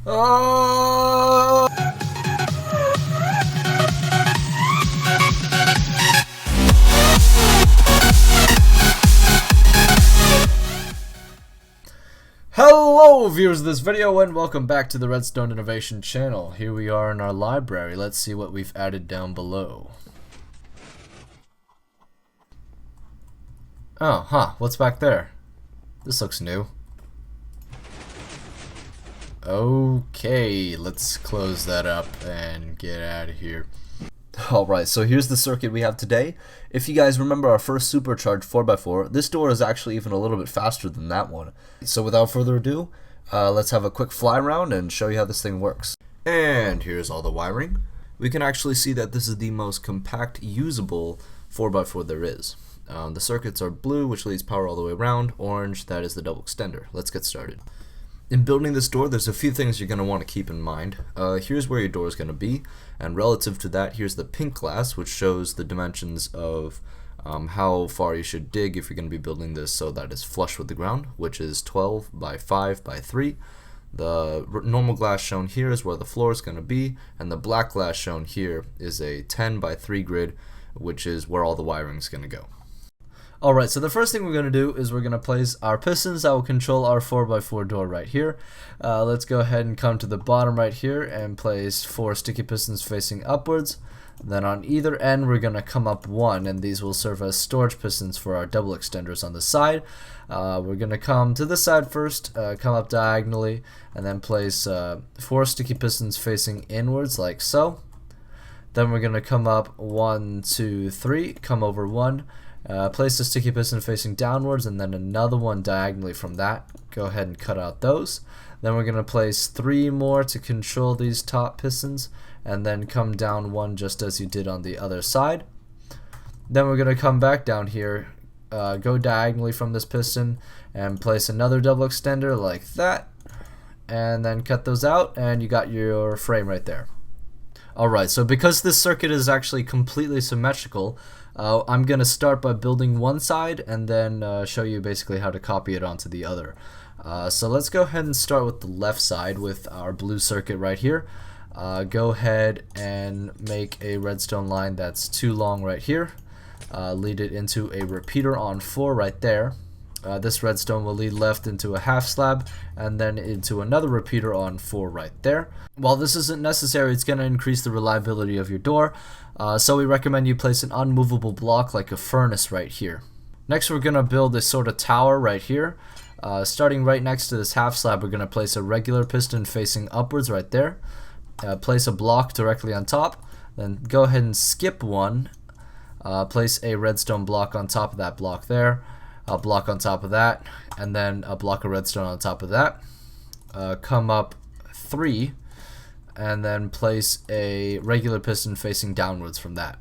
Oh! Hello viewers of this video and welcome back to the Redstone Innovation channel. Here we are in our library. Let's see what we've added down below. Oh, what's back there? This looks new. Okay, let's close that up and get out of here. Alright, so here's the circuit we have today. If you guys remember our first supercharged 4x4, this door is actually even a little bit faster than that one. So without further ado, let's have a quick fly around and show you how this thing works. And here's all the wiring. We can actually see that this is the most compact, usable 4x4 there is. The circuits are blue, which leads power all the way around. Orange, that is the double extender. Let's get started. In building this door, there's a few things you're going to want to keep in mind. Here's where your door is going to be, and relative to that, here's the pink glass, which shows the dimensions of how far you should dig if you're going to be building this so that it's flush with the ground, which is 12 by 5 by 3. The normal glass shown here is where the floor is going to be, and the black glass shown here is a 10 by 3 grid, which is where all the wiring is going to go. Alright, so the first thing we're going to do is we're going to place our pistons that will control our 4x4 door right here. Let's go ahead and come to the bottom right here and place 4 sticky pistons facing upwards. Then on either end we're going to come up 1, and these will serve as storage pistons for our double extenders on the side. We're going to come to this side first, come up diagonally, and then place 4 sticky pistons facing inwards like so. Then we're going to come up 1, 2, 3, come over 1. Place the sticky piston facing downwards and then another one diagonally from that. Go ahead and cut out those. Then we're going to place 3 more to control these top pistons and then come down 1 just as you did on the other side. Then we're going to come back down here, go diagonally from this piston and place another double extender like that, and then cut those out and you got your frame right there. Alright, so because this circuit is actually completely symmetrical, I'm going to start by building one side and then show you basically how to copy it onto the other. So let's go ahead and start with the left side with our blue circuit right here. Go ahead and make a redstone line that's too long right here. Lead it into a repeater on 4 right there. This redstone will lead left into a half slab and then into another repeater on 4 right there. While this isn't necessary, it's going to increase the reliability of your door, so we recommend you place an unmovable block like a furnace right here. Next we're going to build a sort of tower right here. Starting right next to this half slab, we're going to place a regular piston facing upwards right there. Place a block directly on top, then go ahead and skip one. Place a redstone block on top of that block there. A block on top of that, and then a block of redstone on top of that. Come up 3 and then place a regular piston facing downwards from that.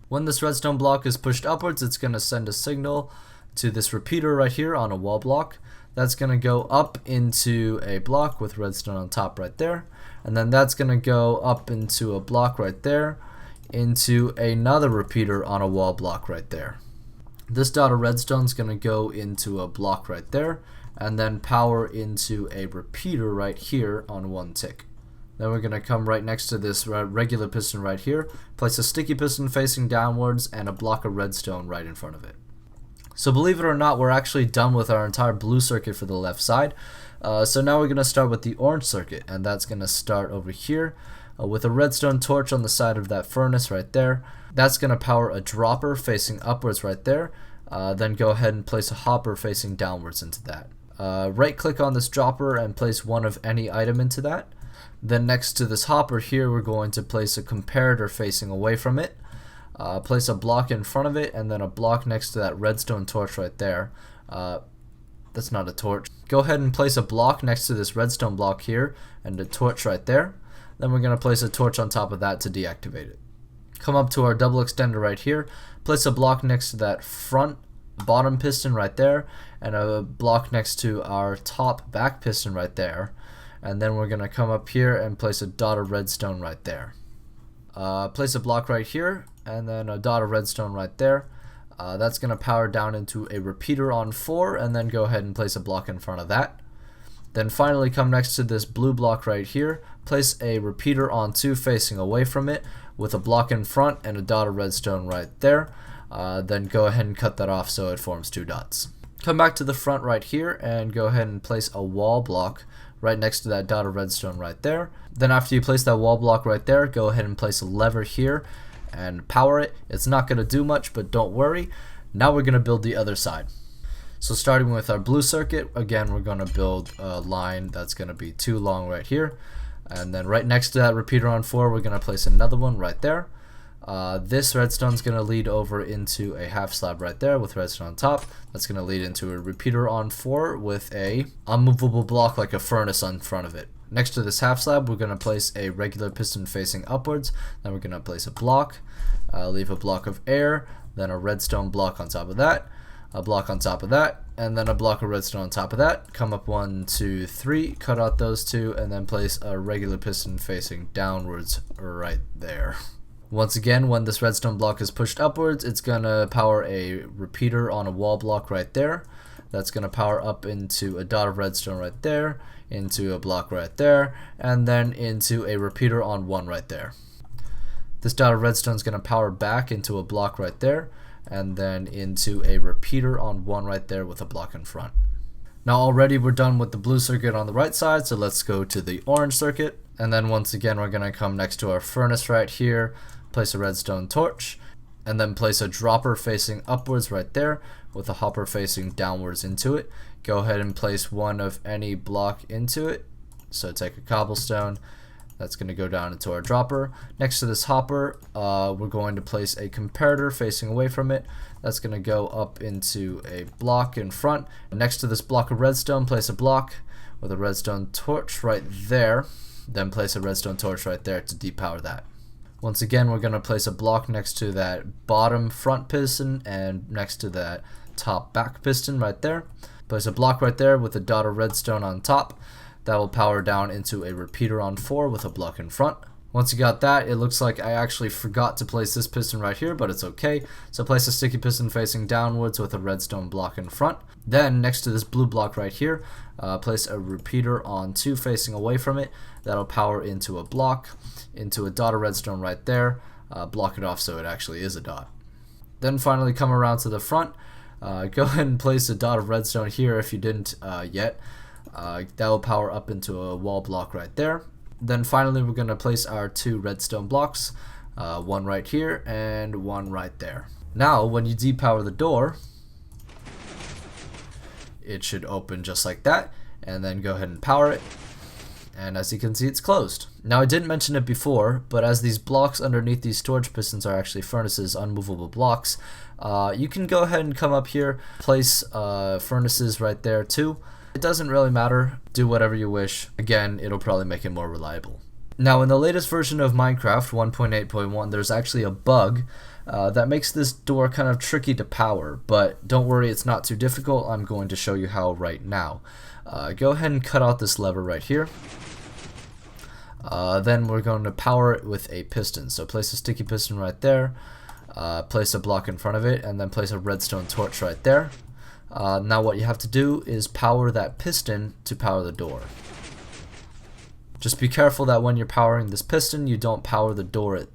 When this redstone block is pushed upwards, it's going to send a signal to this repeater right here on a wall block. That's going to go up into a block with redstone on top right there, and then that's going to go up into a block right there into another repeater on a wall block right there. This dot of redstone is going to go into a block right there and then power into a repeater right here on 1 tick. Then we're going to come right next to this regular piston right here, place a sticky piston facing downwards and a block of redstone right in front of it. So believe it or not, we're actually done with our entire blue circuit for the left side. So now we're going to start with the orange circuit, and that's going to start over here with a redstone torch on the side of that furnace right there. That's going to power a dropper facing upwards right there. Then go ahead and place a hopper facing downwards into that. Right click on this dropper and place one of any item into that. Then next to this hopper here, we're going to place a comparator facing away from it. Place a block in front of it and then a block next to that redstone torch right there. That's not a torch. Go ahead and place a block next to this redstone block here and a torch right there. Then we're going to place a torch on top of that to deactivate it. Come up to our double extender right here, place a block next to that front bottom piston right there, and a block next to our top back piston right there. And then we're going to come up here and place a dot of redstone right there. Place a block right here, and then a dot of redstone right there. That's going to power down into a repeater on 4, and then go ahead and place a block in front of that. Then finally come next to this blue block right here, place a repeater on 2 facing away from it with a block in front and a dot of redstone right there. Then go ahead and cut that off so it forms 2 dots. Come back to the front right here and go ahead and place a wall block right next to that dot of redstone right there. Then after you place that wall block right there, go ahead and place a lever here and power it. It's not going to do much, but don't worry. Now we're going to build the other side. So starting with our blue circuit, again we're going to build a line that's going to be 2 long right here. And then right next to that repeater on 4, we're going to place another one right there. This redstone's going to lead over into a half slab right there with redstone on top. That's going to lead into a repeater on 4 with a unmovable block like a furnace in front of it. Next to this half slab, we're going to place a regular piston facing upwards. Then we're going to place a block, leave a block of air, then a redstone block on top of that, a block on top of that, and then a block of redstone on top of that. Come up 1, 2, 3, cut out those 2, and then place a regular piston facing downwards right there. Once again, when this redstone block is pushed upwards, it's going to power a repeater on a wall block right there. That's going to power up into a dot of redstone right there, into a block right there, and then into a repeater on 1 right there. This dot of redstone is going to power back into a block right there, and then into a repeater on 1 right there with a block in front. Now already we're done with the blue circuit on the right side, so let's go to the orange circuit. And then once again we're going to come next to our furnace right here, place a redstone torch, and then place a dropper facing upwards right there with a hopper facing downwards into it. Go ahead and place one of any block into it. So take a cobblestone, that's going to go down into our dropper. Next to this hopper, we're going to place a comparator facing away from it. That's going to go up into a block in front. Next to this block of redstone, place a block with a redstone torch right there. Then place a redstone torch right there to depower that. Once again, we're going to place a block next to that bottom front piston and next to that top back piston right there. Place a block right there with a dot of redstone on top. That will power down into a repeater on 4 with a block in front. Once you got that, it looks like I actually forgot to place this piston right here, but it's okay. So place a sticky piston facing downwards with a redstone block in front. Then next to this blue block right here, place a repeater on 2 facing away from it. That'll power into a block, into a dot of redstone right there. Block it off so it actually is a dot. Then finally come around to the front. Go ahead and place a dot of redstone here if you didn't yet. That will power up into a wall block right there. Then finally we're going to place our 2 redstone blocks, one right here and one right there. Now when you depower the door, it should open just like that, and then go ahead and power it, and as you can see, it's closed. Now I didn't mention it before, but as these blocks underneath these storage pistons are actually furnaces, unmovable blocks, you can go ahead and come up here, place furnaces right there too. It doesn't really matter, do whatever you wish. Again, it'll probably make it more reliable. Now in the latest version of Minecraft 1.8.1, there's actually a bug that makes this door kind of tricky to power, but don't worry, it's not too difficult. I'm going to show you how right now. Go ahead and cut out this lever right here. Then we're going to power it with a piston. So place a sticky piston right there, place a block in front of it, and then place a redstone torch right there. Now what you have to do is power that piston to power the door. Just be careful that when you're powering this piston, you don't power the door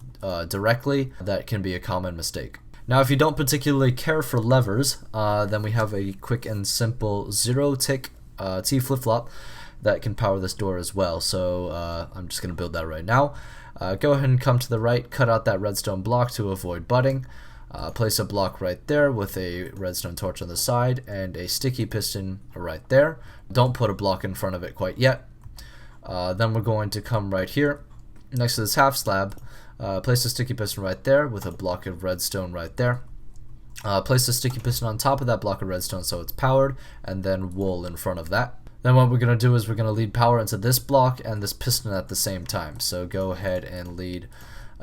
directly. That can be a common mistake. Now if you don't particularly care for levers, then we have a quick and simple 0-tick T flip-flop that can power this door as well. So I'm just going to build that right now. Go ahead and come to the right, cut out that redstone block to avoid butting. Place a block right there with a redstone torch on the side and a sticky piston right there. Don't put a block in front of it quite yet. Then we're going to come right here next to this half slab, place a sticky piston right there with a block of redstone right there. Place a sticky piston on top of that block of redstone so it's powered, and then wool in front of that. Then what we're going to do is we're going to lead power into this block and this piston at the same time. So go ahead and lead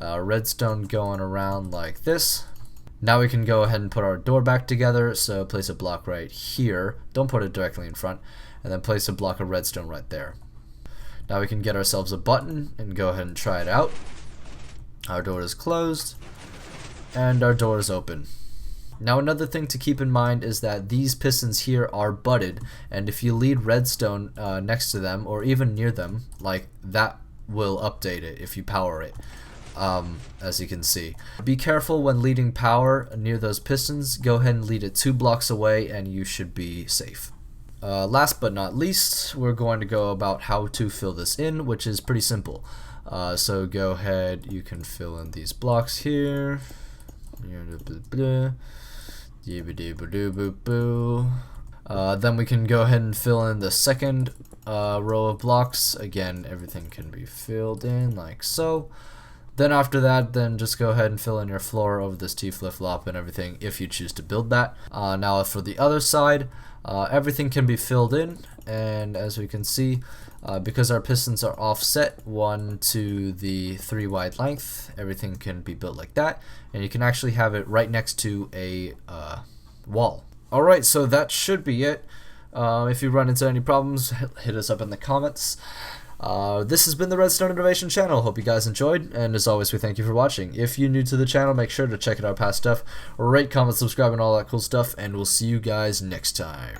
redstone going around like this. Now we can go ahead and put our door back together, so place a block right here, don't put it directly in front, and then place a block of redstone right there. Now we can get ourselves a button and go ahead and try it out. Our door is closed, and our door is open. Now another thing to keep in mind is that these pistons here are butted, and if you lead redstone next to them or even near them, like that will update it if you power it, as you can see. Be careful when leading power near those pistons. Go ahead and lead it 2 blocks away and you should be safe. Last but not least, we're going to go about how to fill this in, which is pretty simple. So go ahead, you can fill in these blocks here. Then we can go ahead and fill in the second row of blocks. Again, everything can be filled in like so. Then after that, then just go ahead and fill in your floor over this T flip-flop and everything if you choose to build that. Now for the other side, everything can be filled in, and as we can see, because our pistons are offset 1 to the 3 wide length, everything can be built like that, and you can actually have it right next to a wall. Alright, so that should be it. If you run into any problems, hit us up in the comments. This has been the Redstone Innovation channel. Hope you guys enjoyed, and as always, we thank you for watching. If you're new to the channel, make sure to check out our past stuff, rate, comment, subscribe, and all that cool stuff, and we'll see you guys next time.